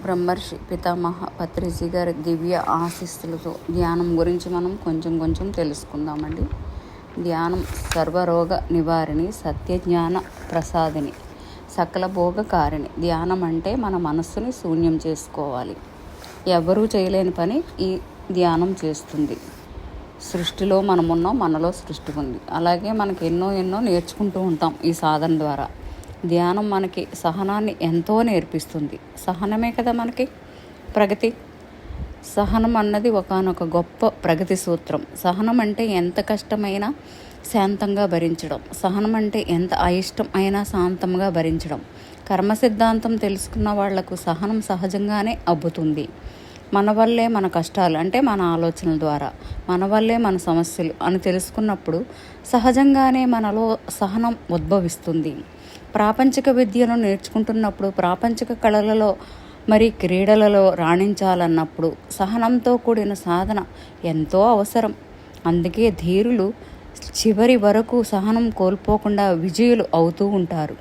బ్రహ్మర్షి పితామహ పత్రిజీ గారి దివ్య ఆశీస్సులతో ధ్యానం గురించి మనం కొంచెం తెలుసుకుందామండి. ధ్యానం సర్వరోగ నివారిణి, సత్యజ్ఞాన ప్రసాదిని, సకల భోగకారిణి. ధ్యానం అంటే మన మనస్సుని శూన్యం చేసుకోవాలి. ఎవరూ చేయలేని పని ఈ ధ్యానం చేస్తుంది. సృష్టిలో మనమున్నాం, మనలో సృష్టి ఉంది. అలాగే మనకి ఎన్నో నేర్చుకుంటూ ఉంటాం ఈ సాధన ద్వారా. ధ్యానం మనకి సహనాన్ని ఎంతో నేర్పిస్తుంది. సహనమే కదా మనకి ప్రగతి. సహనం అన్నది ఒకానొక గొప్ప ప్రగతి సూత్రం. సహనం అంటే ఎంత కష్టమైనా శాంతంగా భరించడం. సహనం అంటే ఎంత అయిష్టం అయినా శాంతంగా భరించడం. కర్మ సిద్ధాంతం తెలుసుకున్న వాళ్లకు సహనం సహజంగానే అబ్బుతుంది. మన వల్లే మన కష్టాలు, అంటే మన ఆలోచనల ద్వారా మన వల్లే మన సమస్యలు అని తెలుసుకున్నప్పుడు సహజంగానే మనలో సహనం ఉద్భవిస్తుంది. ప్రాపంచిక విద్యను నేర్చుకుంటున్నప్పుడు, ప్రాపంచిక కళలలో మరి క్రీడలలో రాణించాలన్నప్పుడు సహనంతో కూడిన సాధన ఎంతో అవసరం. అందుకే ధీరులు చివరి వరకు సహనం కోల్పోకుండా విజయులు అవుతూ ఉంటారు.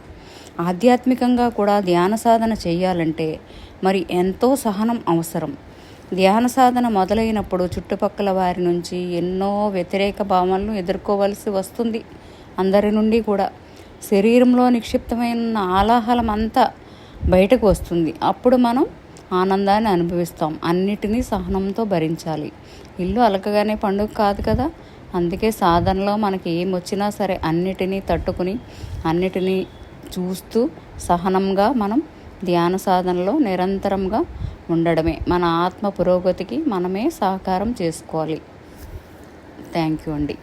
ఆధ్యాత్మికంగా కూడా ధ్యాన సాధన చేయాలంటే మరి ఎంతో సహనం అవసరం. ధ్యాన సాధన మొదలైనప్పుడు చుట్టుపక్కల వారి నుంచి ఎన్నో వ్యతిరేక భావనలను ఎదుర్కోవలసి వస్తుంది. అందరి నుండి కూడా శరీరంలో నిక్షిప్తమైన ఆలాహలం అంతా బయటకు వస్తుంది. అప్పుడు మనం ఆనందాన్ని అనుభవిస్తాం. అన్నిటినీ సహనంతో భరించాలి. ఇల్లు అలకగానే పండుగ కాదు కదా. అందుకే సాధనలో మనకి ఏమొచ్చినా సరే అన్నిటినీ తట్టుకుని, అన్నిటినీ చూస్తూ సహనంగా మనం ధ్యాన సాధనలో నిరంతరంగా ఉండడమే. మన ఆత్మ పురోగతికి మనమే సహకారం చేసుకోవాలి. థ్యాంక్ యూ అండి.